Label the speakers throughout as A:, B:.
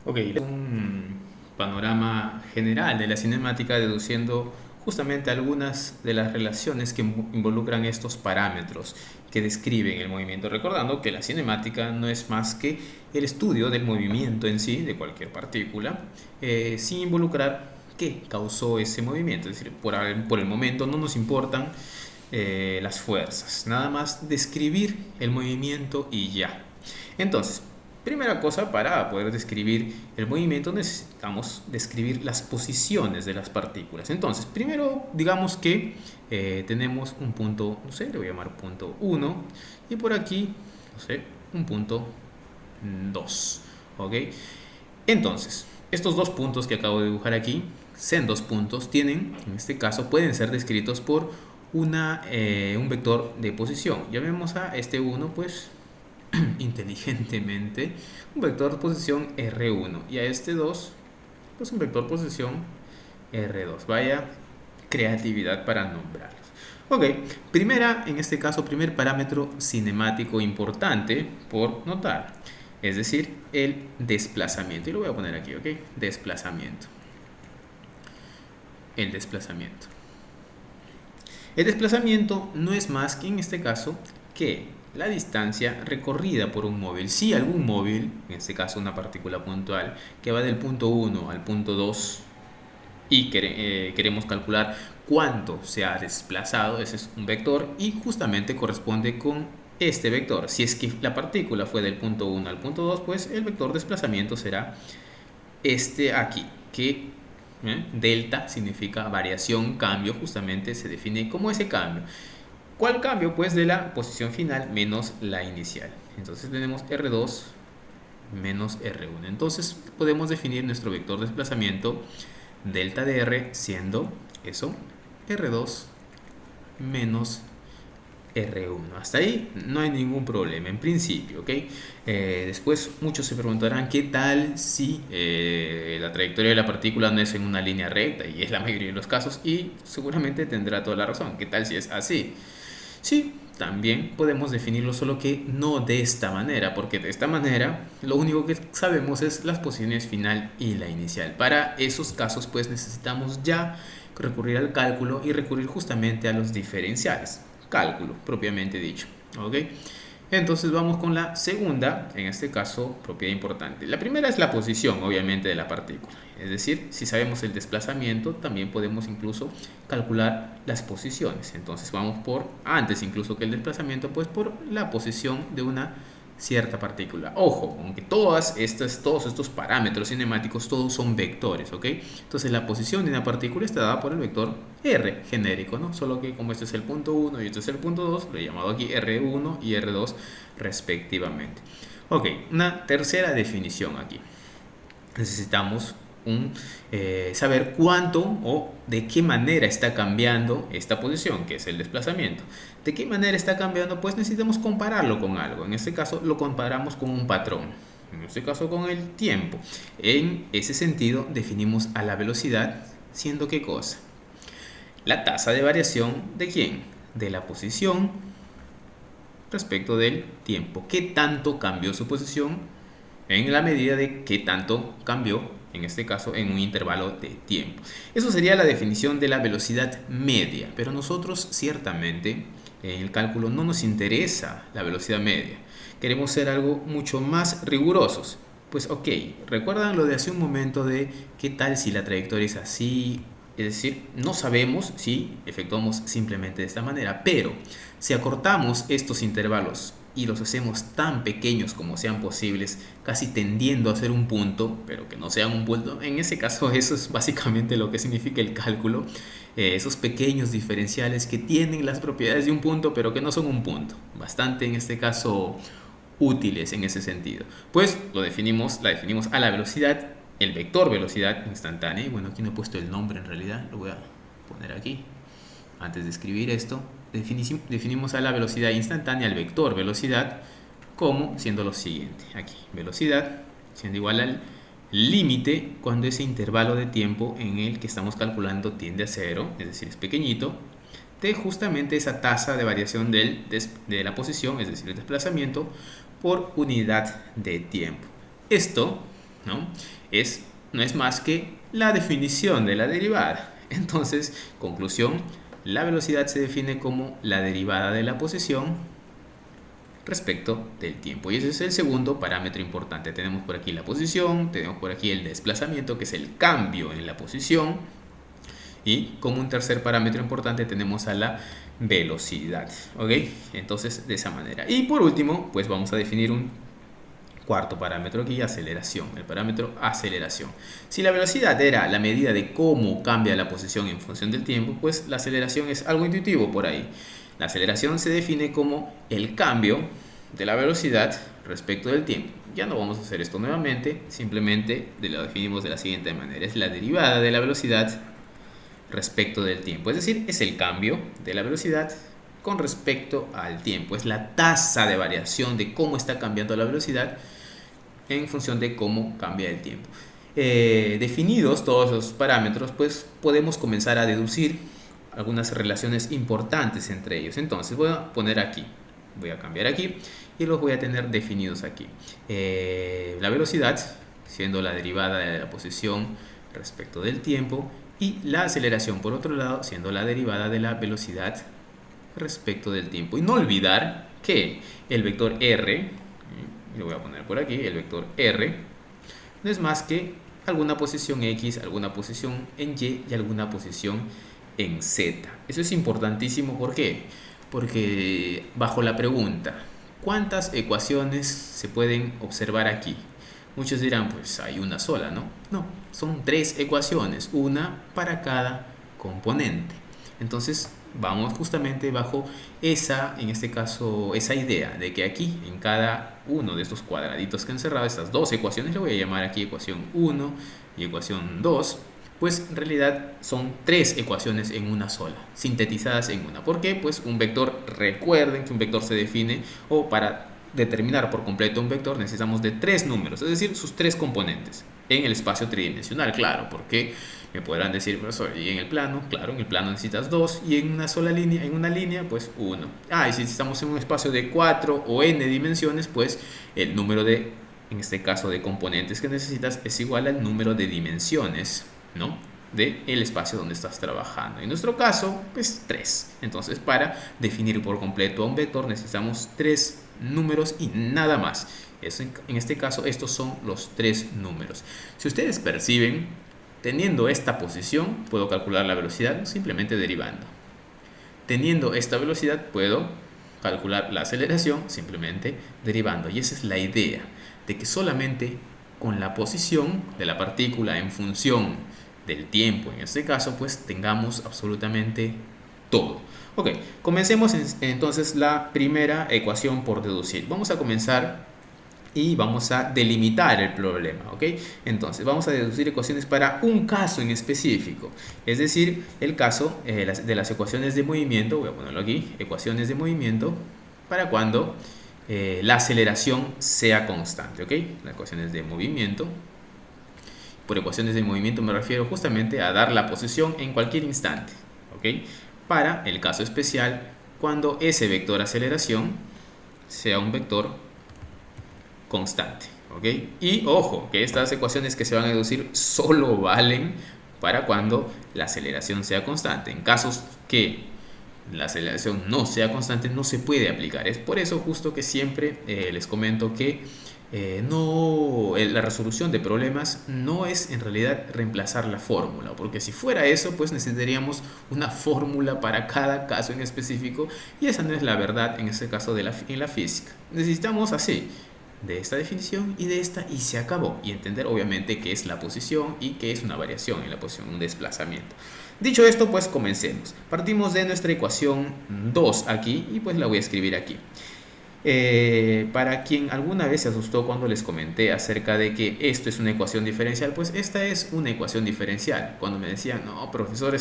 A: Ok, un panorama general de la cinemática deduciendo justamente algunas de las relaciones que involucran estos parámetros que describen el movimiento, recordando que la cinemática no es más que el estudio del movimiento en sí, de cualquier partícula, sin involucrar qué causó ese movimiento. Es decir, por el momento no nos importan las fuerzas, nada más describir el movimiento y ya. Entonces, primera cosa, para poder describir el movimiento necesitamos describir las posiciones de las partículas. Entonces, primero digamos que tenemos un punto, no sé, le voy a llamar punto 1 y por aquí, no sé, un punto 2. ¿Ok? Entonces, estos dos puntos que acabo de dibujar aquí, sendos puntos, tienen, en este caso, pueden ser descritos por un vector de posición. Llamemos a este 1, pues, inteligentemente, un vector de posición R1 y a este 2 pues un vector de posición R2. Vaya creatividad para nombrarlos. Ok, primera, en este caso, primer parámetro cinemático importante por notar, es decir, el desplazamiento. Y lo voy a poner aquí, ok, desplazamiento. El desplazamiento. El desplazamiento no es más que en este caso que la distancia recorrida por un móvil. Si algún móvil, en este caso una partícula puntual, que va del punto 1 al punto 2 y queremos calcular cuánto se ha desplazado, ese es un vector y justamente corresponde con este vector. Si es que la partícula fue del punto 1 al punto 2, pues el vector desplazamiento será este aquí, que delta significa variación, cambio, justamente se define como ese cambio. ¿Cuál cambio? Pues de la posición final menos la inicial. Entonces tenemos R2 menos R1. Entonces podemos definir nuestro vector de desplazamiento delta de R siendo eso, R2 menos R1. Hasta ahí no hay ningún problema en principio, ¿ok? Después muchos se preguntarán qué tal si la trayectoria de la partícula no es en una línea recta, y es la mayoría de los casos, y seguramente tendrá toda la razón. ¿Qué tal si es así? Sí, también podemos definirlo, solo que no de esta manera, porque de esta manera lo único que sabemos es las posiciones final y la inicial. Para esos casos pues necesitamos ya recurrir al cálculo y recurrir justamente a los diferenciales. Cálculo, propiamente dicho. ¿Ok? Entonces vamos con la segunda, en este caso, propiedad importante. La primera es la posición, obviamente, de la partícula. Es decir, si sabemos el desplazamiento, también podemos incluso calcular las posiciones. Entonces vamos por, antes incluso que el desplazamiento, pues por la posición de una cierta partícula. Ojo, aunque todos estos parámetros cinemáticos, todos son vectores, ¿ok? Entonces la posición de una partícula está dada por el vector R genérico, ¿no? Solo que como este es el punto 1 y este es el punto 2, lo he llamado aquí R1 y R2 respectivamente. Ok, una tercera definición aquí. Necesitamos saber cuánto o de qué manera está cambiando esta posición, que es el desplazamiento. ¿De qué manera está cambiando? Pues necesitamos compararlo con algo. En este caso lo comparamos con un patrón. En este caso con el tiempo. En ese sentido definimos a la velocidad siendo ¿qué cosa? La tasa de variación ¿de quién? De la posición respecto del tiempo. ¿Qué tanto cambió su posición? En la medida de qué tanto cambió, en este caso, en un intervalo de tiempo. Eso sería la definición de la velocidad media, pero nosotros ciertamente en el cálculo no nos interesa la velocidad media. Queremos ser algo mucho más rigurosos. Pues ok, recuerdan lo de hace un momento de qué tal si la trayectoria es así. Es decir, no sabemos si efectuamos simplemente de esta manera, pero si acortamos estos intervalos y los hacemos tan pequeños como sean posibles, casi tendiendo a ser un punto, pero que no sean un punto, en ese caso eso es básicamente lo que significa el cálculo, esos pequeños diferenciales que tienen las propiedades de un punto, pero que no son un punto, bastante en este caso útiles en ese sentido. Pues la definimos a la velocidad, el vector velocidad instantánea, y bueno, aquí no he puesto el nombre en realidad, lo voy a poner aquí, antes de escribir esto. Definimos a la velocidad instantánea, el vector velocidad, como siendo lo siguiente. Aquí, velocidad siendo igual al límite cuando ese intervalo de tiempo en el que estamos calculando tiende a cero, es decir, es pequeñito, de justamente esa tasa de variación de la posición, es decir, el desplazamiento, por unidad de tiempo. Esto ¿no? No es más que la definición de la derivada. Entonces, conclusión, la velocidad se define como la derivada de la posición respecto del tiempo. Y ese es el segundo parámetro importante. Tenemos por aquí la posición, tenemos por aquí el desplazamiento, que es el cambio en la posición. Y como un tercer parámetro importante tenemos a la velocidad. ¿Ok? Entonces, de esa manera. Y por último, pues vamos a definir un cuarto parámetro aquí, aceleración. El parámetro aceleración. Si la velocidad era la medida de cómo cambia la posición en función del tiempo, pues la aceleración es algo intuitivo por ahí. La aceleración se define como el cambio de la velocidad respecto del tiempo. Ya no vamos a hacer esto nuevamente, simplemente lo definimos de la siguiente manera. Es la derivada de la velocidad respecto del tiempo. Es decir, es el cambio de la velocidad con respecto al tiempo. Es la tasa de variación de cómo está cambiando la velocidad en función de cómo cambia el tiempo. Definidos todos los parámetros, pues podemos comenzar a deducir algunas relaciones importantes entre ellos. Entonces voy a poner aquí, voy a cambiar aquí y los voy a tener definidos aquí. La velocidad siendo la derivada de la posición respecto del tiempo, y la aceleración por otro lado siendo la derivada de la velocidad respecto del tiempo. Y no olvidar que el vector r, lo voy a poner por aquí, el vector r no es más que alguna posición x, alguna posición en y y alguna posición en z. Eso es importantísimo. ¿Por qué? Porque bajo la pregunta, ¿cuántas ecuaciones se pueden observar aquí? Muchos dirán, pues hay una sola, ¿no? No, son 3 ecuaciones, una para cada componente. Entonces vamos justamente bajo esa, en este caso, esa idea de que aquí en cada uno de estos cuadraditos que han cerrado, estas dos ecuaciones, le voy a llamar aquí ecuación 1 y ecuación 2, pues en realidad son 3 ecuaciones en una sola, sintetizadas en una. ¿Por qué? Pues un vector, recuerden que un vector se define, o para determinar por completo un vector necesitamos de 3 números, es decir, sus 3 componentes en el espacio tridimensional. Claro, porque me podrán decir, profesor, y en el plano, claro, en el plano necesitas 2 y en una sola línea, en una línea, pues 1. Y si estamos en un espacio de 4 o n dimensiones, pues el número de, en este caso, de componentes que necesitas es igual al número de dimensiones, ¿no?, de el espacio donde estás trabajando. En nuestro caso, pues 3. Entonces, para definir por completo a un vector necesitamos 3 números y nada más. En este caso, estos son los 3 números. Si ustedes perciben, teniendo esta posición, puedo calcular la velocidad simplemente derivando. Teniendo esta velocidad, puedo calcular la aceleración simplemente derivando. Y esa es la idea, de que solamente con la posición de la partícula en función del tiempo, en este caso, pues tengamos absolutamente todo. Ok, comencemos entonces la primera ecuación por deducir. Vamos a comenzar y vamos a delimitar el problema, ¿ok? Entonces vamos a deducir ecuaciones para un caso en específico, es decir, el caso de las ecuaciones de movimiento. Voy a ponerlo aquí, ecuaciones de movimiento para cuando la aceleración sea constante, ¿ok? Las ecuaciones de movimiento. Por ecuaciones de movimiento me refiero justamente a dar la posición en cualquier instante, ¿ok? Para el caso especial, cuando ese vector aceleración sea un vector constante, ¿ok? Y ojo, que estas ecuaciones que se van a deducir solo valen para cuando la aceleración sea constante. En casos que la aceleración no sea constante, no se puede aplicar. Es por eso justo que siempre les comento que la resolución de problemas no es en realidad reemplazar la fórmula, porque si fuera eso, pues necesitaríamos una fórmula para cada caso en específico, y esa no es la verdad en este caso en la física. Necesitamos así, de esta definición y de esta, y se acabó. Y entender obviamente qué es la posición y qué es una variación en la posición, un desplazamiento. Dicho esto, pues comencemos. Partimos de nuestra ecuación 2 aquí, y pues la voy a escribir aquí. Para quien alguna vez se asustó cuando les comenté acerca de que esto es una ecuación diferencial, pues esta es una ecuación diferencial. Cuando me decían, no, profesor,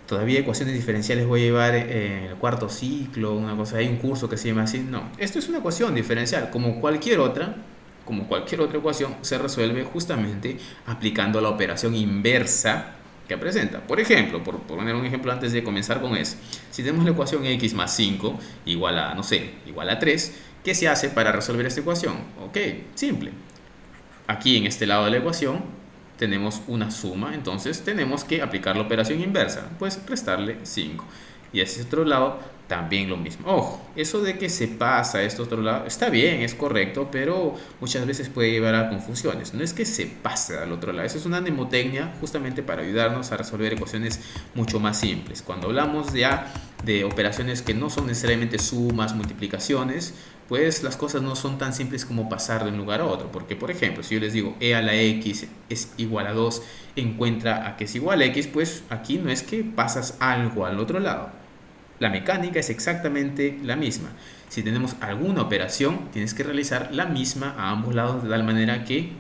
A: todavía ecuaciones diferenciales voy a llevar en el cuarto ciclo, una cosa, hay un curso que se llama así. No, esto es una ecuación diferencial, como cualquier otra ecuación, se resuelve justamente aplicando la operación inversa que presenta. Por ejemplo, por poner un ejemplo antes de comenzar con eso, si tenemos la ecuación x más 5 igual a, no sé, igual a 3, ¿qué se hace para resolver esta ecuación? Ok, simple. aquí en este lado de la ecuación tenemos una suma, entonces tenemos que aplicar la operación inversa, pues restarle 5. Y a ese otro lado también lo mismo. Ojo, eso de que se pasa a este otro lado está bien, es correcto, pero muchas veces puede llevar a confusiones. No es que se pase al otro lado, eso es una mnemotecnia justamente para ayudarnos a resolver ecuaciones mucho más simples. Cuando hablamos ya de operaciones que no son necesariamente sumas, multiplicaciones, pues las cosas no son tan simples como pasar de un lugar a otro. Porque, por ejemplo, si yo les digo e a la x es igual a 2, encuentra a que es igual a x, pues aquí no es que pasas algo al otro lado. La mecánica es exactamente la misma. Si tenemos alguna operación, tienes que realizar la misma a ambos lados de tal manera que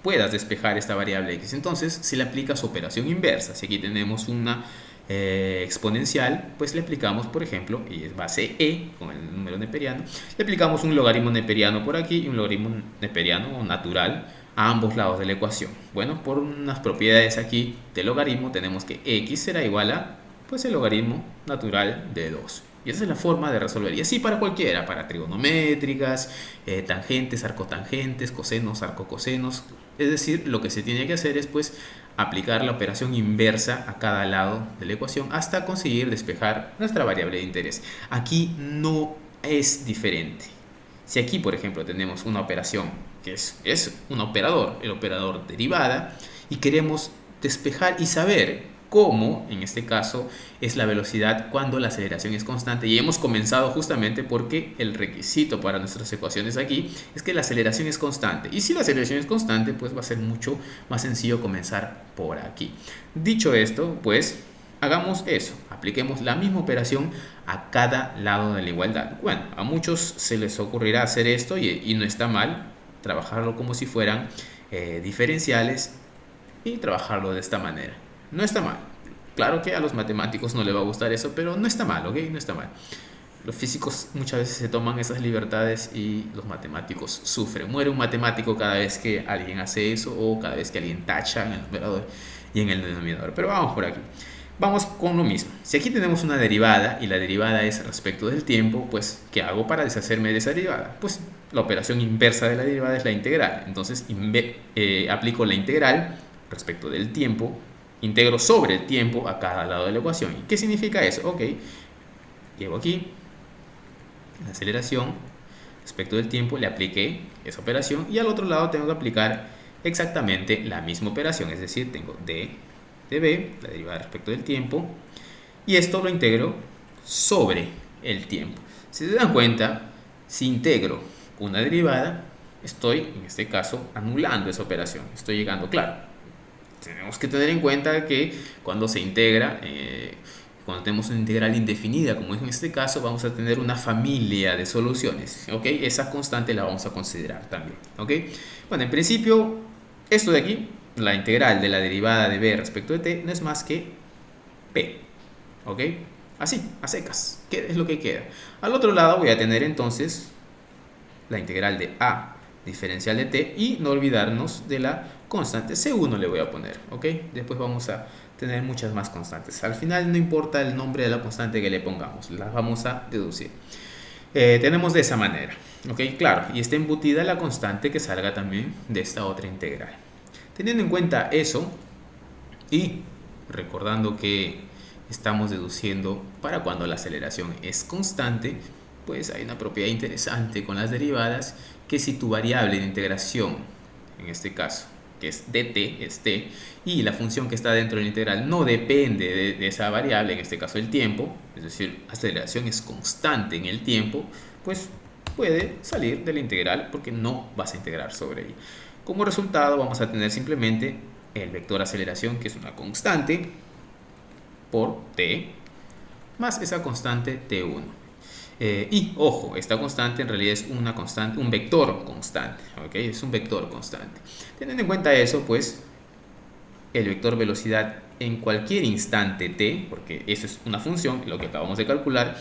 A: puedas despejar esta variable x. Entonces, si le aplicas operación inversa, si aquí tenemos una exponencial, pues le aplicamos, por ejemplo, y es base e con el número neperiano, le aplicamos un logaritmo neperiano por aquí y un logaritmo neperiano natural a ambos lados de la ecuación. Bueno, por unas propiedades aquí del logaritmo tenemos que x será igual a pues el logaritmo natural de 2. Y esa es la forma de resolver. Y así para cualquiera, para trigonométricas, tangentes, arcotangentes, cosenos, arcocosenos. Es decir, lo que se tiene que hacer es pues aplicar la operación inversa a cada lado de la ecuación hasta conseguir despejar nuestra variable de interés. Aquí no es diferente. Si aquí, por ejemplo, tenemos una operación que es un operador, el operador derivada, y queremos despejar y saber cómo, en este caso, es la velocidad cuando la aceleración es constante. Y hemos comenzado justamente porque el requisito para nuestras ecuaciones aquí es que la aceleración es constante. Y si la aceleración es constante, pues va a ser mucho más sencillo comenzar por aquí. Dicho esto, pues hagamos eso. Apliquemos la misma operación a cada lado de la igualdad. Bueno, a muchos se les ocurrirá hacer esto y no está mal trabajarlo como si fueran diferenciales y trabajarlo de esta manera. No está mal. Claro que a los matemáticos no les va a gustar eso, pero no está mal, ¿ok? No está mal. Los físicos muchas veces se toman esas libertades y los matemáticos sufren. Muere un matemático cada vez que alguien hace eso o cada vez que alguien tacha en el numerador y en el denominador. Pero vamos por aquí. Vamos con lo mismo. Si aquí tenemos una derivada y la derivada es respecto del tiempo, pues ¿qué hago para deshacerme de esa derivada? Pues la operación inversa de la derivada es la integral. Entonces aplico la integral respecto del tiempo, integro sobre el tiempo a cada lado de la ecuación. ¿Y qué significa eso? Ok, llevo aquí la aceleración respecto del tiempo, le apliqué esa operación y al otro lado tengo que aplicar exactamente la misma operación, es decir, tengo d de b, la derivada respecto del tiempo, y esto lo integro sobre el tiempo. Si se dan cuenta, si integro una derivada, estoy en este caso anulando esa operación, estoy llegando, claro, tenemos que tener en cuenta que cuando se integra, cuando tenemos una integral indefinida, como es en este caso, vamos a tener una familia de soluciones, ¿ok? Esa constante la vamos a considerar también, ¿ok? Bueno, en principio, esto de aquí, la integral de la derivada de b respecto de t, no es más que p, ¿ok? Así, a secas, ¿qué es lo que queda? Al otro lado voy a tener entonces la integral de a diferencial de t y no olvidarnos de la constante C1 le voy a poner, ¿ok? Después vamos a tener muchas más constantes. Al final no importa el nombre de la constante que le pongamos, las vamos a deducir. Tenemos de esa manera, ¿ok? Claro, y está embutida la constante que salga también de esta otra integral. Teniendo en cuenta eso y recordando que estamos deduciendo para cuando la aceleración es constante, pues hay una propiedad interesante con las derivadas, que si tu variable de integración, en este caso, que es dt, es t, y la función que está dentro de la integral no depende de esa variable, en este caso el tiempo, es decir, la aceleración es constante en el tiempo, pues puede salir de la integral porque no vas a integrar sobre ella. Como resultado vamos a tener simplemente el vector aceleración, que es una constante, por t, más esa constante t1. Y ojo, esta constante en realidad es una constante, un vector constante, ¿ok? Es un vector constante. Teniendo en cuenta eso, pues el vector velocidad en cualquier instante t, porque eso es una función, lo que acabamos de calcular,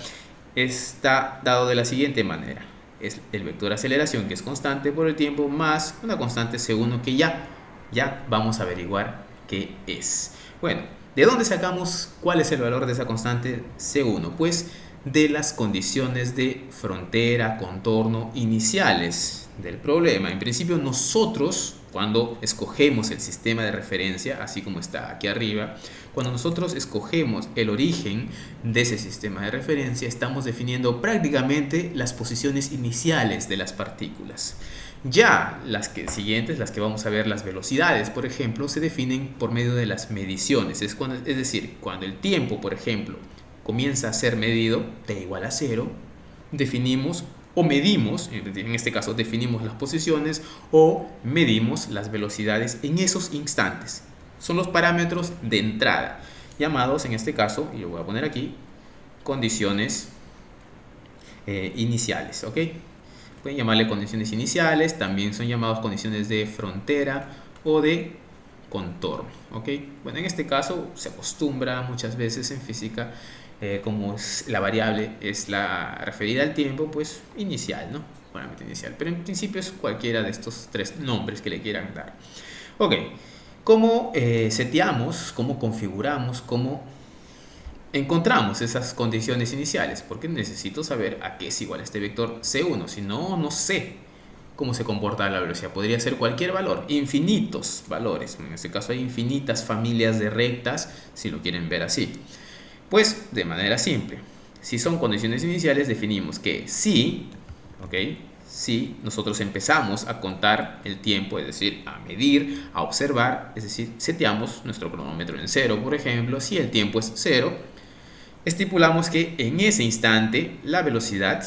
A: está dado de la siguiente manera. Es el vector aceleración, que es constante por el tiempo, más una constante C1 que ya vamos a averiguar qué es. Bueno, ¿de dónde sacamos cuál es el valor de esa constante C1? Pues de las condiciones de frontera, contorno iniciales del problema. En principio nosotros, cuando escogemos el sistema de referencia, así como está aquí arriba, cuando nosotros escogemos el origen de ese sistema de referencia, estamos definiendo prácticamente las posiciones iniciales de las partículas. Ya las siguientes, las que vamos a ver, las velocidades, por ejemplo, se definen por medio de las mediciones. Es decir, cuando el tiempo, por ejemplo, comienza a ser medido, t igual a 0, definimos o medimos, en este caso definimos las posiciones o medimos las velocidades en esos instantes. Son los parámetros de entrada, llamados en este caso, y lo voy a poner aquí, condiciones iniciales, ¿ok? Pueden llamarle condiciones iniciales, también son llamados condiciones de frontera o de contorno, ¿ok? Bueno, en este caso se acostumbra muchas veces en física, como la variable es la referida al tiempo, pues inicial, ¿no? Parámetro inicial, pero en principio es cualquiera de estos tres nombres que le quieran dar. Ok, ¿cómo seteamos, cómo configuramos, cómo encontramos esas condiciones iniciales? Porque necesito saber a qué es igual este vector C1, si no, no sé cómo se comporta la velocidad. Podría ser cualquier valor, infinitos valores. En este caso hay infinitas familias de rectas, si lo quieren ver así. Pues de manera simple, si son condiciones iniciales, definimos que si, ¿ok? Si nosotros empezamos a contar el tiempo, es decir, a medir, a observar, es decir, seteamos nuestro cronómetro en 0, por ejemplo, si el tiempo es 0, estipulamos que en ese instante la velocidad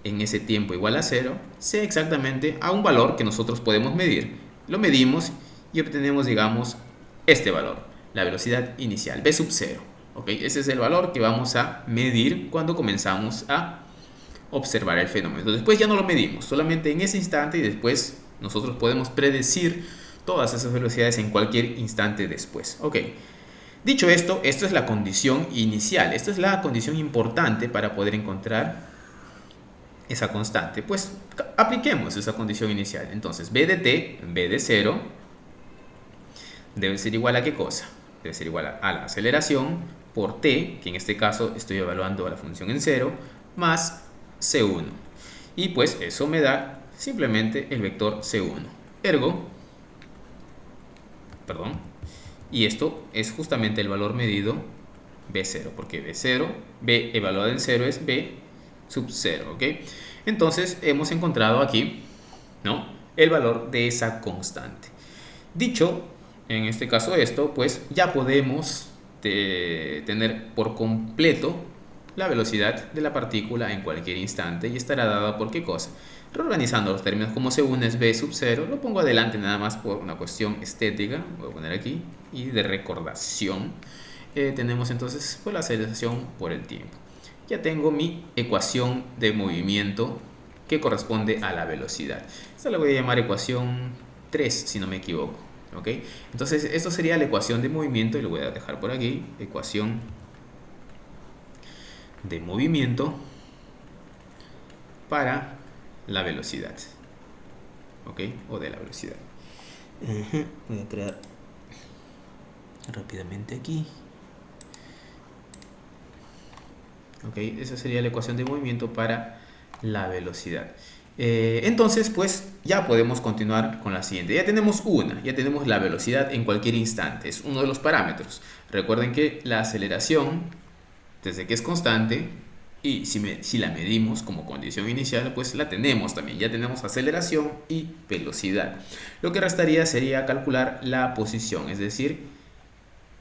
A: en ese tiempo igual a 0 sea exactamente a un valor que nosotros podemos medir. Lo medimos y obtenemos, digamos, este valor, la velocidad inicial, v sub 0. ¿Okay? Ese es el valor que vamos a medir cuando comenzamos a observar el fenómeno. Después ya no lo medimos, solamente en ese instante, y después nosotros podemos predecir todas esas velocidades en cualquier instante después. Ok. Dicho esto, esto es la condición inicial. Esta es la condición importante para poder encontrar esa constante. Pues apliquemos esa condición inicial. Entonces, b de t, b de 0, debe ser igual a ¿qué cosa? Debe ser igual a la aceleración por t, que en este caso estoy evaluando a la función en 0, más c1. Y pues eso me da simplemente el vector c1. Ergo, y esto es justamente el valor medido b0, porque b evaluado en 0 es b sub 0, ¿ok? Entonces hemos encontrado aquí, ¿no?, el valor de esa constante. Dicho, en este caso esto, pues ya podemos tener por completo la velocidad de la partícula en cualquier instante y estará dada por ¿qué cosa? Reorganizando los términos, como C1 es b sub 0, lo pongo adelante nada más por una cuestión estética, voy a poner aquí, y de recordación. Tenemos entonces pues la aceleración por el tiempo. Ya tengo mi ecuación de movimiento que corresponde a la velocidad. Esta la voy a llamar ecuación 3, si no me equivoco. ¿Ok? Entonces, esto sería la ecuación de movimiento, y lo voy a dejar por aquí, ecuación de movimiento para la velocidad, ¿ok? O de la velocidad. Voy a crear rápidamente aquí. ¿Ok? Esa sería la ecuación de movimiento para la velocidad. Entonces, pues ya podemos continuar con la siguiente. Ya tenemos la velocidad en cualquier instante. Es uno de los parámetros. Recuerden que la aceleración, desde que es constante, y si la medimos como condición inicial, pues la tenemos también. Ya tenemos aceleración y velocidad. Lo que restaría sería calcular la posición, es decir,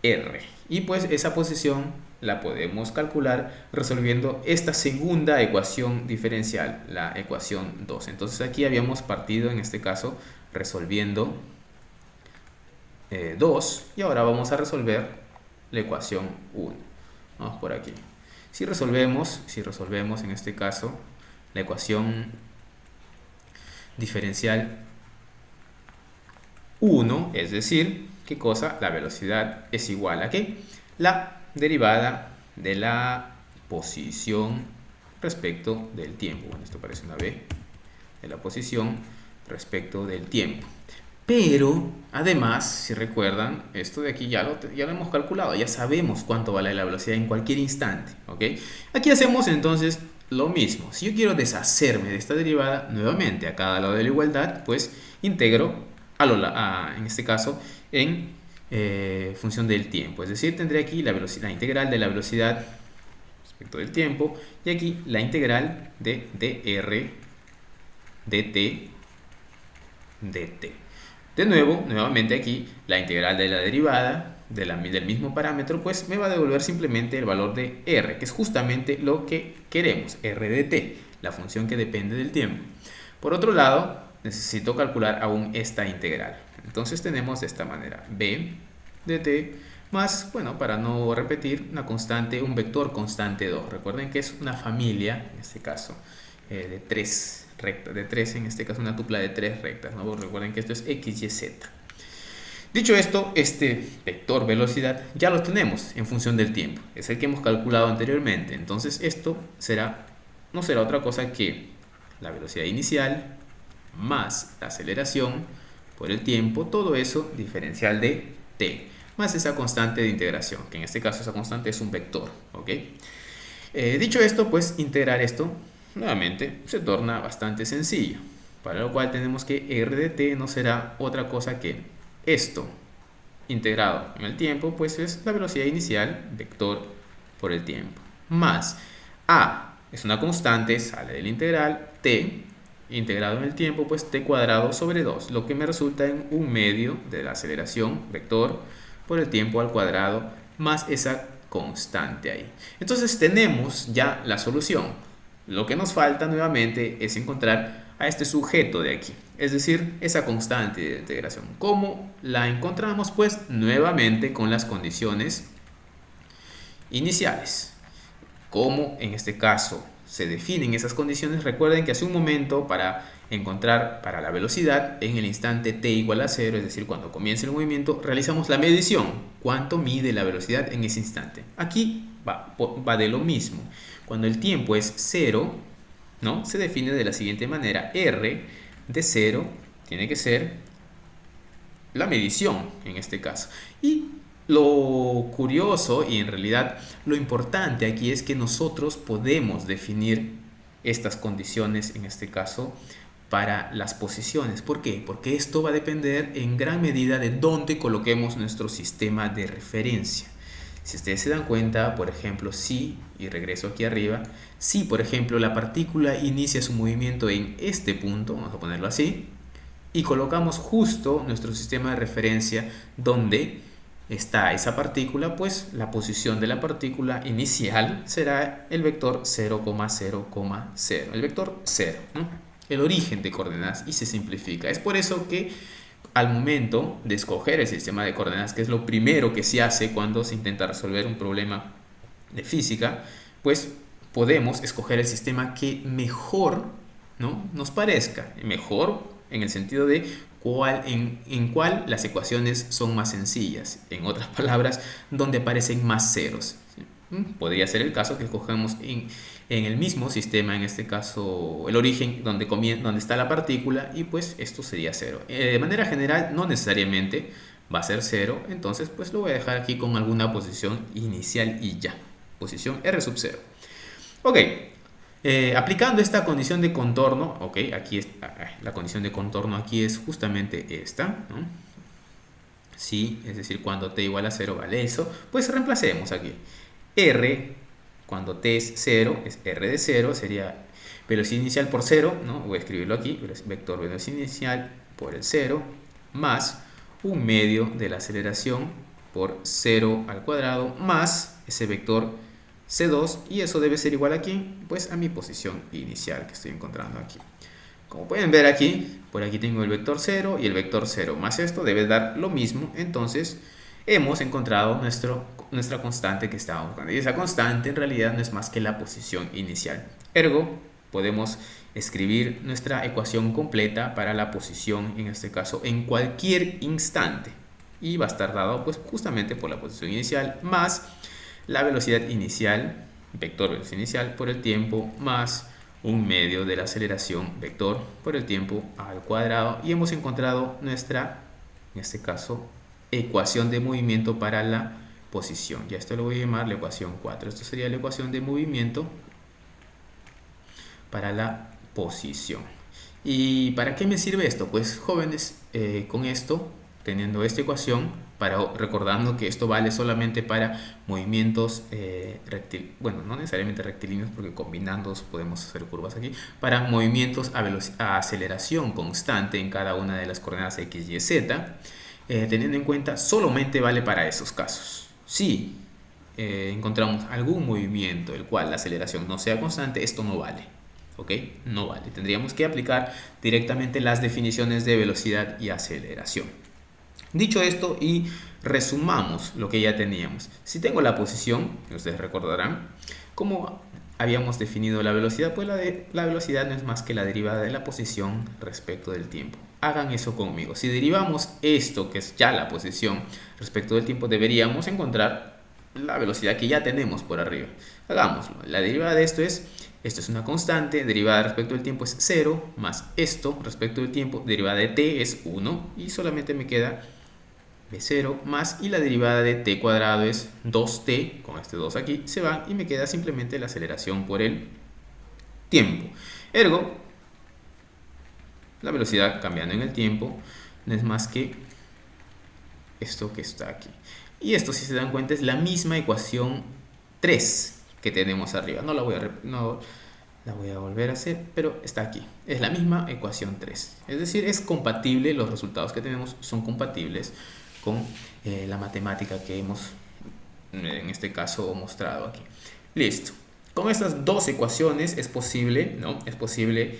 A: r. Y pues esa posición la podemos calcular resolviendo esta segunda ecuación diferencial, la ecuación 2. Entonces aquí habíamos partido, en este caso, resolviendo 2, y ahora vamos a resolver la ecuación 1. Vamos por aquí. Si resolvemos en este caso la ecuación diferencial 1, es decir, ¿qué cosa? La velocidad es igual a ¿qué? La derivada de la posición respecto del tiempo. Bueno, esto parece una B, de la posición respecto del tiempo. Pero, además, si recuerdan, esto de aquí ya lo hemos calculado, ya sabemos cuánto vale la velocidad en cualquier instante, ¿ok? Aquí hacemos entonces lo mismo. Si yo quiero deshacerme de esta derivada, nuevamente, a cada lado de la igualdad, pues integro, en este caso, en función del tiempo. Es decir, tendré aquí la integral de la velocidad respecto del tiempo, y aquí la integral de dr dt dt. De nuevo, nuevamente aquí, la integral de la derivada del mismo parámetro, pues me va a devolver simplemente el valor de r, que es justamente lo que queremos, r de t, la función que depende del tiempo. Por otro lado, necesito calcular aún esta integral. Entonces tenemos de esta manera, b de t más, bueno, para no repetir, una constante, un vector constante 2. Recuerden que es una familia, en este caso, de 3 rectas, de 3, en este caso una tupla de 3 rectas, ¿no? Recuerden que esto es x, y, z. Dicho esto, este vector velocidad ya lo tenemos en función del tiempo, es el que hemos calculado anteriormente. Entonces esto no será otra cosa que la velocidad inicial más la aceleración por el tiempo, todo eso diferencial de t, más esa constante de integración, que en este caso esa constante es un vector, ¿ok? Dicho esto, pues integrar esto nuevamente se torna bastante sencillo, para lo cual tenemos que r de t no será otra cosa que esto integrado en el tiempo, pues es la velocidad inicial, vector por el tiempo, más a es una constante, sale del integral, t integrado en el tiempo, pues t cuadrado sobre 2, lo que me resulta en 1/2 de la aceleración, vector por el tiempo al cuadrado, más esa constante ahí. Entonces tenemos ya la solución. Lo que nos falta nuevamente es encontrar a este sujeto de aquí, es decir, esa constante de integración. ¿Cómo la encontramos? Pues nuevamente con las condiciones iniciales. ¿Cómo en este caso se definen esas condiciones? Recuerden que hace un momento, para encontrar para la velocidad en el instante t igual a 0, es decir, cuando comience el movimiento, realizamos la medición. ¿Cuánto mide la velocidad en ese instante? Aquí va de lo mismo. Cuando el tiempo es 0, ¿no? Se define de la siguiente manera. R de 0 tiene que ser la medición en este caso. Y lo curioso y en realidad lo importante aquí es que nosotros podemos definir estas condiciones, en este caso, para las posiciones. ¿Por qué? Porque esto va a depender en gran medida de dónde coloquemos nuestro sistema de referencia. Si ustedes se dan cuenta, por ejemplo, y regreso aquí arriba, si por ejemplo la partícula inicia su movimiento en este punto, vamos a ponerlo así, y colocamos justo nuestro sistema de referencia donde está esa partícula, pues la posición de la partícula inicial será el vector 0,0,0, el vector 0, ¿no? El origen de coordenadas, y se simplifica. Es por eso que al momento de escoger el sistema de coordenadas, que es lo primero que se hace cuando se intenta resolver un problema de física, pues podemos escoger el sistema que mejor, ¿no?, nos parezca. Mejor en el sentido de en cuál las ecuaciones son más sencillas. En otras palabras, donde aparecen más ceros. Podría ser el caso que escogemos en el mismo sistema, en este caso el origen donde está la partícula, y pues esto sería 0. De manera general no necesariamente va a ser 0, entonces pues lo voy a dejar aquí con alguna posición inicial y ya, posición R sub 0. Ok, aplicando esta condición de contorno, ok, aquí la condición de contorno aquí es justamente esta, ¿no? Sí, es decir, cuando t igual a 0 vale eso, pues reemplacemos aquí. R, cuando t es 0, es R de 0, sería velocidad inicial por 0, ¿no? Voy a escribirlo aquí, vector velocidad inicial por el 0, más 1/2 de la aceleración por 0 al cuadrado, más ese vector C2, y eso debe ser igual a ¿quién? Pues a mi posición inicial que estoy encontrando aquí. Como pueden ver aquí, por aquí tengo el vector 0 y el vector 0, más esto debe dar lo mismo. Entonces hemos encontrado nuestra constante que estábamos buscando, y esa constante en realidad no es más que la posición inicial. Ergo, podemos escribir nuestra ecuación completa para la posición, en este caso, en cualquier instante, y va a estar dado pues justamente por la posición inicial más la velocidad inicial, vector velocidad inicial por el tiempo, más un medio de la aceleración vector por el tiempo al cuadrado, y hemos encontrado nuestra, en este caso, ecuación de movimiento para la posición. Ya esto lo voy a llamar la ecuación 4. Esto sería la ecuación de movimiento para la posición. ¿Y para qué me sirve esto? Pues jóvenes, con esto, teniendo esta ecuación, recordando que esto vale solamente para movimientos bueno, no necesariamente rectilíneos, porque combinando podemos hacer curvas aquí, para movimientos a aceleración constante en cada una de las coordenadas x, y, z, teniendo en cuenta solamente vale para esos casos. Si encontramos algún movimiento el cual la aceleración no sea constante, esto no vale. ¿Ok? No vale. Tendríamos que aplicar directamente las definiciones de velocidad y aceleración. Dicho esto, y resumamos lo que ya teníamos. Si tengo la posición, ustedes recordarán, ¿cómo habíamos definido la velocidad? Pues la velocidad no es más que la derivada de la posición respecto del tiempo. Hagan eso conmigo. Si derivamos esto, que es ya la posición respecto del tiempo, deberíamos encontrar la velocidad que ya tenemos por arriba. Hagámoslo. La derivada de esto es una constante, derivada respecto del tiempo es 0, más esto respecto del tiempo, derivada de t es 1, y solamente me queda b0 más, y la derivada de t cuadrado es 2t, con este 2 aquí se va, y me queda simplemente la aceleración por el tiempo. Ergo, la velocidad cambiando en el tiempo no es más que esto que está aquí. Y esto, si se dan cuenta, es la misma ecuación 3 que tenemos arriba. No la voy a volver a hacer, pero está aquí. Es la misma ecuación 3. Es decir, es compatible, los resultados que tenemos son compatibles con la matemática que hemos, en este caso, mostrado aquí. Listo. Con estas dos ecuaciones es posible, ¿no? Es posible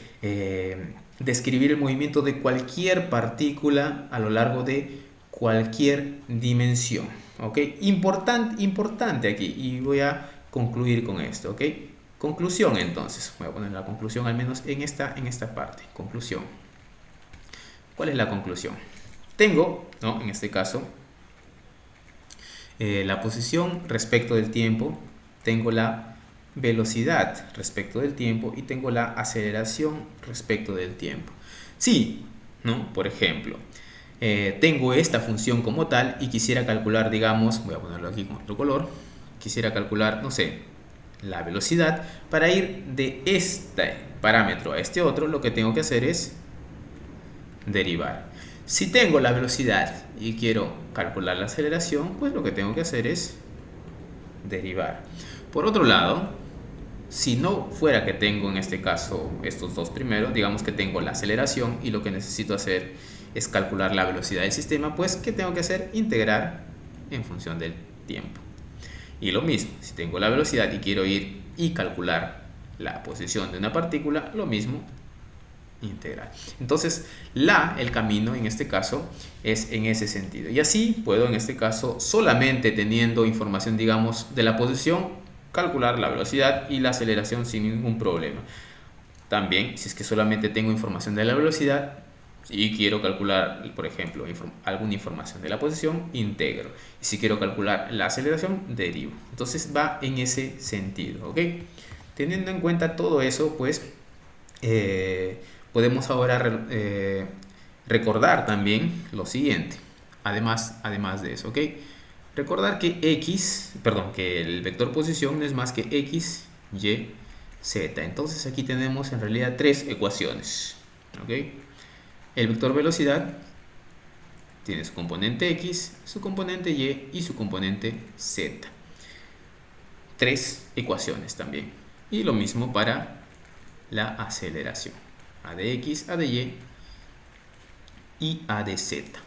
A: describir el movimiento de cualquier partícula a lo largo de cualquier dimensión. ¿Ok? Importante aquí, y voy a concluir con esto. ¿Ok? Conclusión, entonces. Voy a poner la conclusión al menos en esta parte. Conclusión. ¿Cuál es la conclusión? Tengo, ¿no?, en este caso, la posición respecto del tiempo, tengo la velocidad respecto del tiempo y tengo la aceleración respecto del tiempo. Sí, ¿no? Por ejemplo, tengo esta función como tal y quisiera calcular, digamos, voy a ponerlo aquí con otro color, quisiera calcular, no sé, la velocidad. Para ir de este parámetro a este otro, lo que tengo que hacer es derivar. Si tengo la velocidad y quiero calcular la aceleración, pues lo que tengo que hacer es derivar. Por otro lado, si no fuera que tengo en este caso estos dos primeros, digamos que tengo la aceleración y lo que necesito hacer es calcular la velocidad del sistema, pues ¿qué tengo que hacer? Integrar en función del tiempo. Y lo mismo, si tengo la velocidad y quiero ir y calcular la posición de una partícula, lo mismo, integral. Entonces, el camino en este caso es en ese sentido. Y así puedo en este caso, solamente teniendo información, digamos, de la posición, calcular la velocidad y la aceleración sin ningún problema. También, si es que solamente tengo información de la velocidad y quiero calcular, por ejemplo, alguna información de la posición, integro. Y si quiero calcular la aceleración, derivo. Entonces va en ese sentido, ¿ok? Teniendo en cuenta todo eso, pues podemos ahora recordar también lo siguiente, además de eso, ¿ok? Recordar que que el vector posición no es más que x, y, z. Entonces aquí tenemos en realidad tres ecuaciones, ¿ok? El vector velocidad tiene su componente x, su componente y su componente z. Tres ecuaciones también. Y lo mismo para la aceleración. A de x, a de y a de z.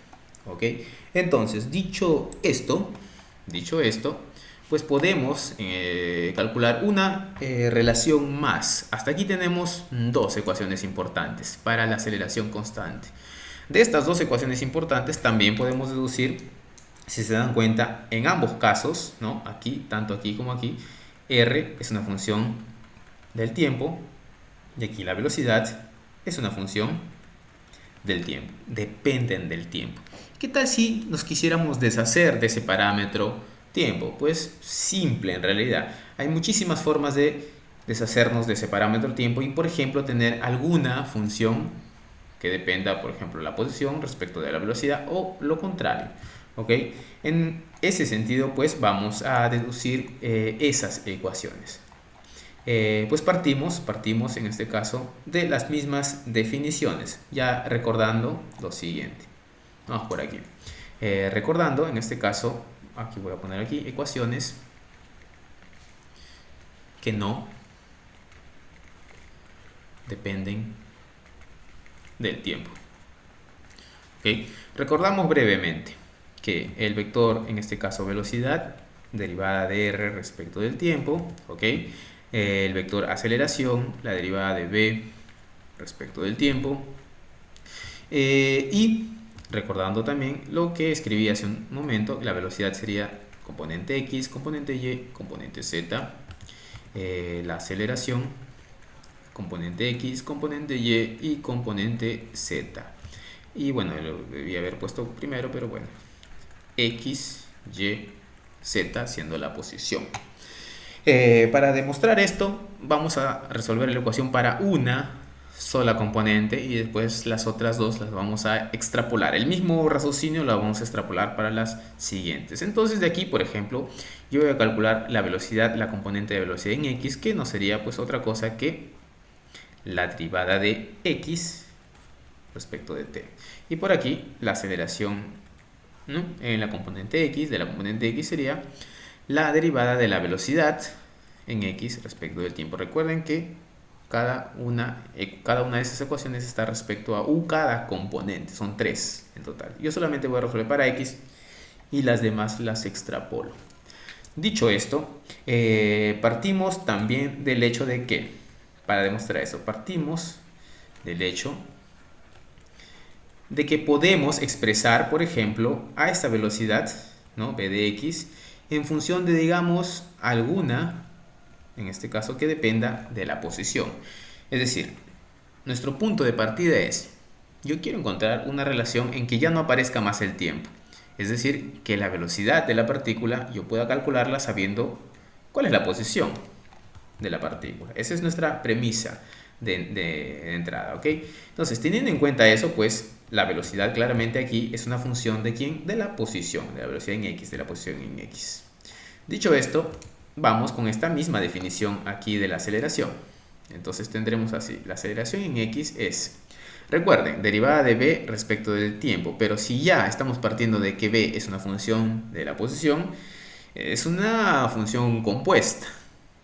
A: ¿Ok? Entonces, dicho esto, pues podemos calcular una relación más. Hasta aquí tenemos dos ecuaciones importantes para la aceleración constante. De estas dos ecuaciones importantes también podemos deducir, si se dan cuenta, en ambos casos, ¿no? Aquí, tanto aquí como aquí, r es una función del tiempo y aquí la velocidad es una función del tiempo, dependen del tiempo. ¿Qué tal si nos quisiéramos deshacer de ese parámetro tiempo? Pues simple en realidad. Hay muchísimas formas de deshacernos de ese parámetro tiempo y, por ejemplo, tener alguna función que dependa, por ejemplo, la posición respecto de la velocidad o lo contrario. ¿Ok? En ese sentido, pues vamos a deducir esas ecuaciones. Pues partimos en este caso de las mismas definiciones, ya recordando lo siguiente. Vamos por aquí. Recordando, en este caso, aquí voy a poner aquí ecuaciones que no dependen del tiempo. ¿Ok? Recordamos brevemente que el vector, en este caso velocidad, derivada de r respecto del tiempo, ¿ok? El vector aceleración, la derivada de v respecto del tiempo, y recordando también lo que escribí hace un momento, la velocidad sería componente x, componente y, componente z, la aceleración, componente x, componente y componente z. Y bueno, lo debía haber puesto primero, pero bueno, x, y, z siendo la posición. Para demostrar esto, vamos a resolver la ecuación para una sola componente y después las otras dos las vamos a extrapolar. El mismo raciocinio lo vamos a extrapolar para las siguientes. Entonces de aquí, por ejemplo, yo voy a calcular la velocidad, la componente de velocidad en x, que no sería pues otra cosa que la derivada de x respecto de t. Y por aquí la aceleración, ¿no?, en la componente x, de la componente x sería la derivada de la velocidad en x respecto del tiempo. Recuerden que cada una de esas ecuaciones está respecto a cada componente. Son 3 en total. Yo solamente voy a resolver para x y las demás las extrapolo. Dicho esto, partimos también del hecho de que, para demostrar eso, partimos del hecho de que podemos expresar, por ejemplo, a esta velocidad, ¿no?, v de x, en función de, digamos, alguna, en este caso, que dependa de la posición. Es decir, nuestro punto de partida es, yo quiero encontrar una relación en que ya no aparezca más el tiempo. Es decir, que la velocidad de la partícula yo pueda calcularla sabiendo cuál es la posición de la partícula. Esa es nuestra premisa de entrada, ¿ok? Entonces, teniendo en cuenta eso, pues la velocidad claramente aquí es una función de ¿quién? De la posición, de la velocidad en x, de la posición en x. Dicho esto, vamos con esta misma definición aquí de la aceleración. Entonces tendremos así, la aceleración en x es, recuerden, derivada de v respecto del tiempo, pero si ya estamos partiendo de que v es una función de la posición, es una función compuesta,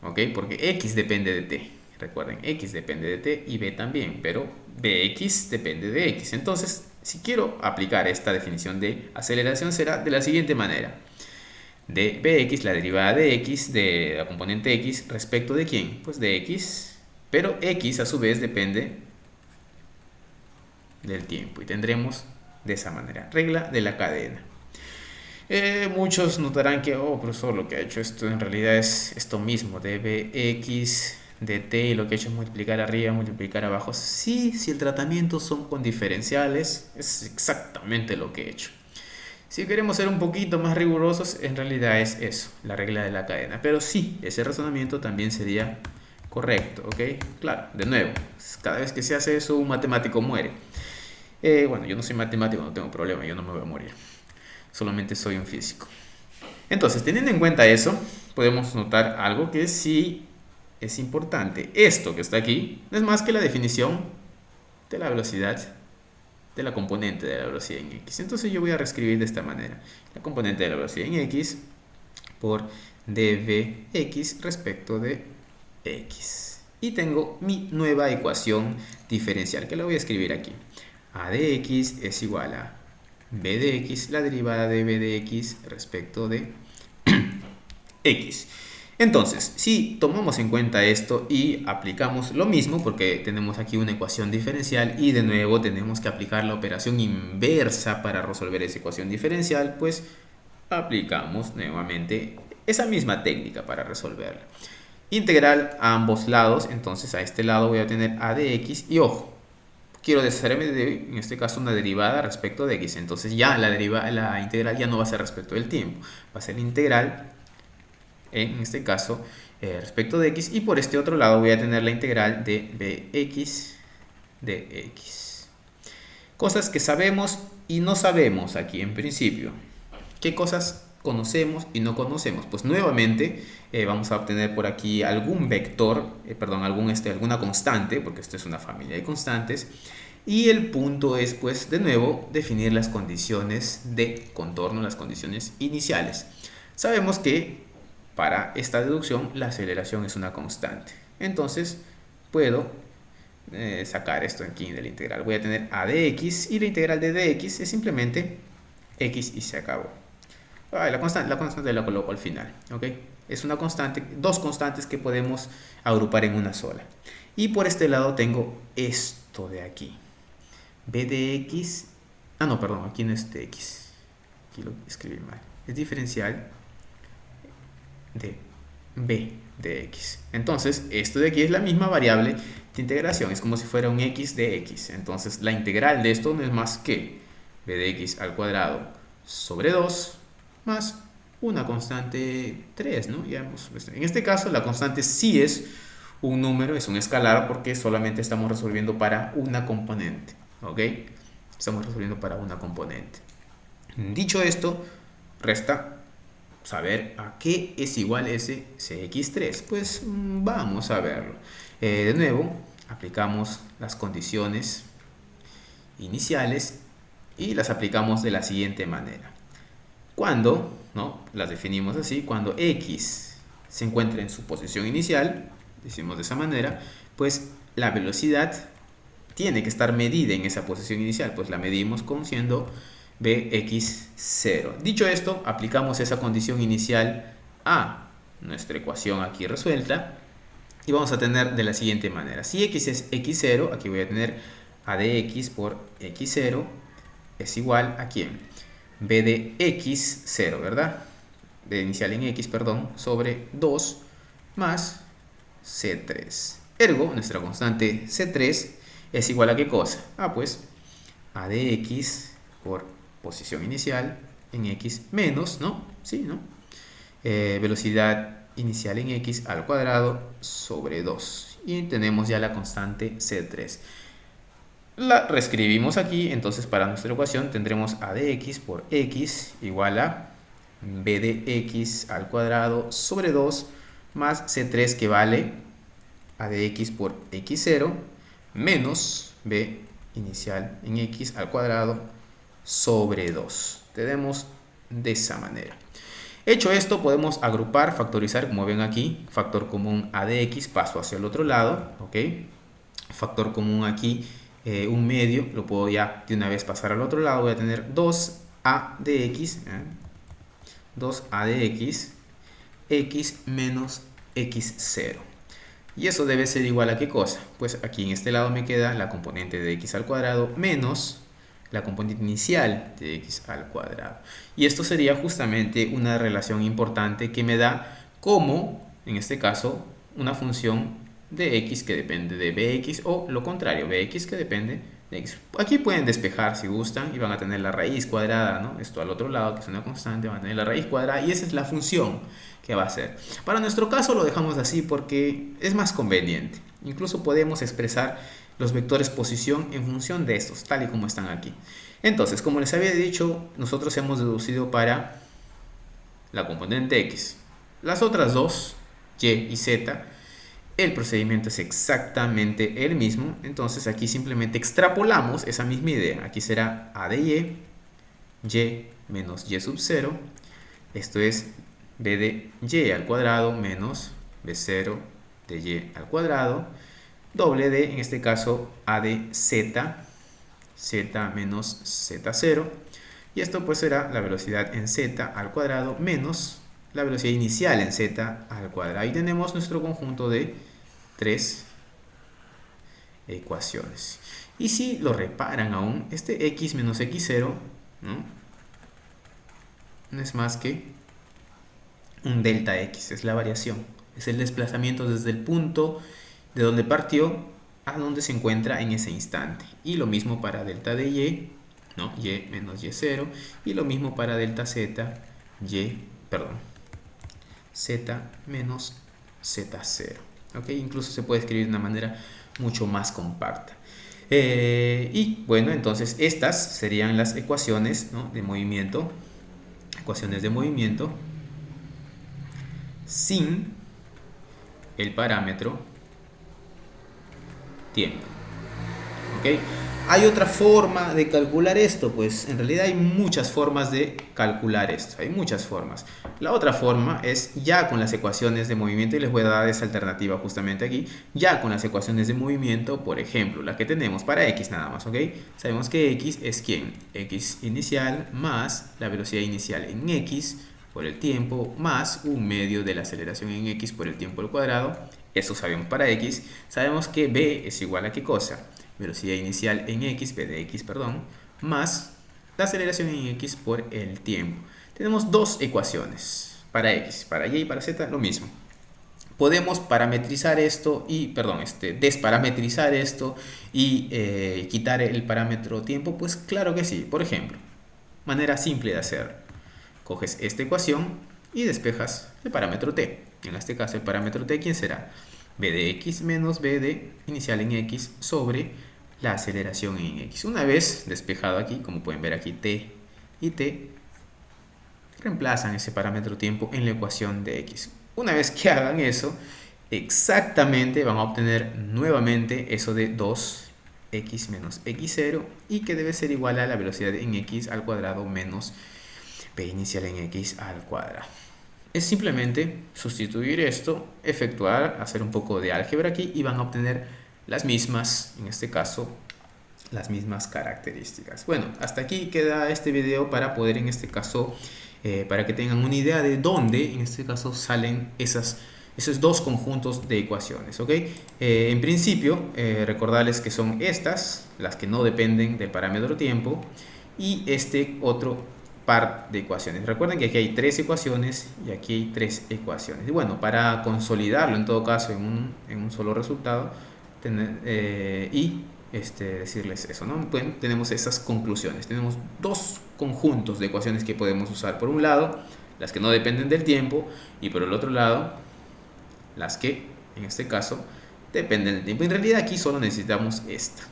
A: ¿ok? Porque x depende de t. Recuerden, x depende de t y v también, pero vx depende de x. Entonces, si quiero aplicar esta definición de aceleración, será de la siguiente manera. De vx, la derivada de x, de la componente x, respecto de ¿quién? Pues de x, pero x a su vez depende del tiempo. Y tendremos de esa manera, regla de la cadena. Muchos notarán que, oh, profesor, lo que ha hecho esto en realidad es esto mismo, de vx de t, y lo que he hecho es multiplicar arriba, multiplicar abajo. Sí, si el tratamiento son con diferenciales, es exactamente lo que he hecho. Si queremos ser un poquito más rigurosos, en realidad es eso, la regla de la cadena. Pero sí, ese razonamiento también sería correcto, ¿ok? Claro, de nuevo, cada vez que se hace eso, un matemático muere. Bueno, yo no soy matemático, no tengo problema, yo no me voy a morir. Solamente soy un físico. Entonces, teniendo en cuenta eso, podemos notar algo que sí es importante. Esto que está aquí no es más que la definición de la velocidad, de la componente de la velocidad en x. Entonces yo voy a reescribir de esta manera. La componente de la velocidad en x por dvx respecto de x. Y tengo mi nueva ecuación diferencial, que la voy a escribir aquí. A de x es igual a b de x, la derivada de b de x respecto de x. Entonces, si tomamos en cuenta esto y aplicamos lo mismo, porque tenemos aquí una ecuación diferencial y de nuevo tenemos que aplicar la operación inversa para resolver esa ecuación diferencial, pues aplicamos nuevamente esa misma técnica para resolverla. Integral a ambos lados, entonces a este lado voy a tener a de x y ojo, quiero deshacerme de, en este caso, una derivada respecto de x. Entonces ya la integral ya no va a ser respecto del tiempo, va a ser integral, en este caso, respecto de x, y por este otro lado voy a tener la integral de bx de x. Cosas que sabemos y no sabemos aquí en principio. ¿Qué cosas conocemos y no conocemos? Pues nuevamente vamos a obtener por aquí algún vector, alguna constante, porque esto es una familia de constantes. Y el punto es, pues, de nuevo, definir las condiciones de contorno, las condiciones iniciales. Sabemos que para esta deducción la aceleración es una constante. Entonces, puedo sacar esto aquí de la integral. Voy a tener a de x, y la integral de dx es simplemente x y se acabó. La constante la coloco al final, ¿ok? Es una constante, dos constantes que podemos agrupar en una sola. Y por este lado tengo esto de aquí. B de x, no, perdón, aquí no es de x, aquí lo escribí mal, es diferencial de b de x. Entonces, esto de aquí es la misma variable de integración, es como si fuera un x de x. Entonces, la integral de esto no es más que b de x al cuadrado sobre 2 más una constante 3, ¿no? Ya hemos visto. En este caso, la constante sí es un número, es un escalar, porque solamente estamos resolviendo para una componente, ¿ok? Estamos resolviendo para una componente. Dicho esto, resta saber a qué es igual ese cx3. Pues vamos a verlo. De nuevo, aplicamos las condiciones iniciales y las aplicamos de la siguiente manera. Cuando, ¿no? Las definimos así, cuando x se encuentra en su posición inicial, decimos de esa manera, pues la velocidad tiene que estar medida en esa posición inicial, pues la medimos siendo bx0. Dicho esto, aplicamos esa condición inicial a nuestra ecuación aquí resuelta y vamos a tener de la siguiente manera. Si x es x0, aquí voy a tener a de x por x0 es igual a ¿quién? B de x0, ¿verdad? De inicial en x, perdón, sobre 2 más c3. Ergo, nuestra constante c3 es igual a ¿qué cosa? Pues a de x por posición inicial en x menos, ¿no? Sí, ¿no? Velocidad inicial en x al cuadrado sobre 2. Y tenemos ya la constante c3. La reescribimos aquí, entonces para nuestra ecuación tendremos a de x por x igual a b de x al cuadrado sobre 2 más c3, que vale a de x por x0 menos b inicial en x al cuadrado sobre 2. Tenemos de esa manera. Hecho esto, podemos agrupar, factorizar, como ven aquí, factor común a de x, paso hacia el otro lado, ¿ok? Factor común aquí, un medio, lo puedo ya de una vez pasar al otro lado. Voy a tener 2a de x, 2a de x, x menos x0. Y eso debe ser igual a ¿qué cosa? Pues aquí en este lado me queda la componente de x al cuadrado menos la componente inicial de x al cuadrado. Y esto sería justamente una relación importante que me da como, en este caso, una función de x que depende de bx, o lo contrario, bx que depende de x. Aquí pueden despejar si gustan y van a tener la raíz cuadrada, ¿no? Esto al otro lado, que es una constante, van a tener la raíz cuadrada y esa es la función que va a ser. Para nuestro caso lo dejamos así porque es más conveniente. Incluso podemos expresar los vectores posición en función de estos, tal y como están aquí. Entonces, como les había dicho, nosotros hemos deducido para la componente x. Las otras dos, y y z, el procedimiento es exactamente el mismo. Entonces aquí simplemente extrapolamos esa misma idea. Aquí será a de y menos y sub 0. Esto es b de y al cuadrado menos b0 de y al cuadrado, doble de, en este caso, a de z menos z0, y esto pues será la velocidad en z al cuadrado menos la velocidad inicial en z al cuadrado. Ahí tenemos nuestro conjunto de tres ecuaciones. Y si lo reparan aún, este x menos x0, no es más que un delta x, es la variación, es el desplazamiento desde el punto de donde partió a donde se encuentra en ese instante. Y lo mismo para delta de y, ¿no? Y menos y0, y lo mismo para delta z, z menos z0. ¿Ok? Incluso se puede escribir de una manera mucho más compacta. Y bueno, entonces estas serían las ecuaciones, ¿no?, de movimiento. Ecuaciones de movimiento sin el parámetro tiempo. ¿Ok? ¿Hay otra forma de calcular esto? Pues en realidad hay muchas formas de calcular esto. Hay muchas formas. La otra forma es ya con las ecuaciones de movimiento, y les voy a dar esa alternativa justamente aquí. Ya con las ecuaciones de movimiento, por ejemplo, la que tenemos para x nada más, ¿ok? Sabemos que x es ¿quién? X inicial más la velocidad inicial en x por el tiempo más un medio de la aceleración en x por el tiempo al cuadrado. Eso sabemos para x. Sabemos que b es igual a ¿qué cosa? Velocidad inicial en x, v de x, perdón, más la aceleración en x por el tiempo. Tenemos dos ecuaciones para x, para y para z, lo mismo. Podemos parametrizar esto y, desparametrizar esto y quitar el parámetro tiempo. Pues claro que sí. Por ejemplo, manera simple de hacerlo. Coges esta ecuación y despejas el parámetro t. En este caso el parámetro t, ¿quién será? V de x menos v de inicial en x sobre la aceleración en x. Una vez despejado aquí, como pueden ver aquí, t y t reemplazan ese parámetro tiempo en la ecuación de x. Una vez que hagan eso, exactamente van a obtener nuevamente eso de 2x menos x0, y que debe ser igual a la velocidad en x al cuadrado menos p inicial en x al cuadrado. Es simplemente sustituir esto, efectuar, hacer un poco de álgebra aquí, y van a obtener las mismas, en este caso, las mismas características. Bueno, hasta aquí queda este video para poder, en este caso, para que tengan una idea de dónde, en este caso, salen esos dos conjuntos de ecuaciones, ¿ok? En principio, recordarles que son estas, las que no dependen del parámetro tiempo, y este otro par de ecuaciones. Recuerden que aquí hay tres ecuaciones y aquí hay tres ecuaciones. Y bueno, para consolidarlo en todo caso en un solo resultado, decirles eso, ¿no? Bueno, tenemos esas conclusiones. Tenemos dos conjuntos de ecuaciones que podemos usar. Por un lado, las que no dependen del tiempo, y por el otro lado, las que, en este caso, dependen del tiempo. En realidad aquí solo necesitamos esta.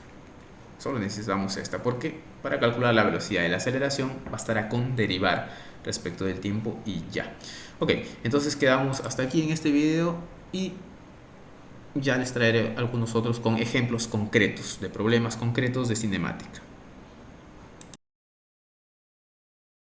A: Porque para calcular la velocidad y la aceleración bastará con derivar respecto del tiempo y ya. Ok, entonces quedamos hasta aquí en este video, y ya les traeré algunos otros con ejemplos concretos de problemas concretos de cinemática.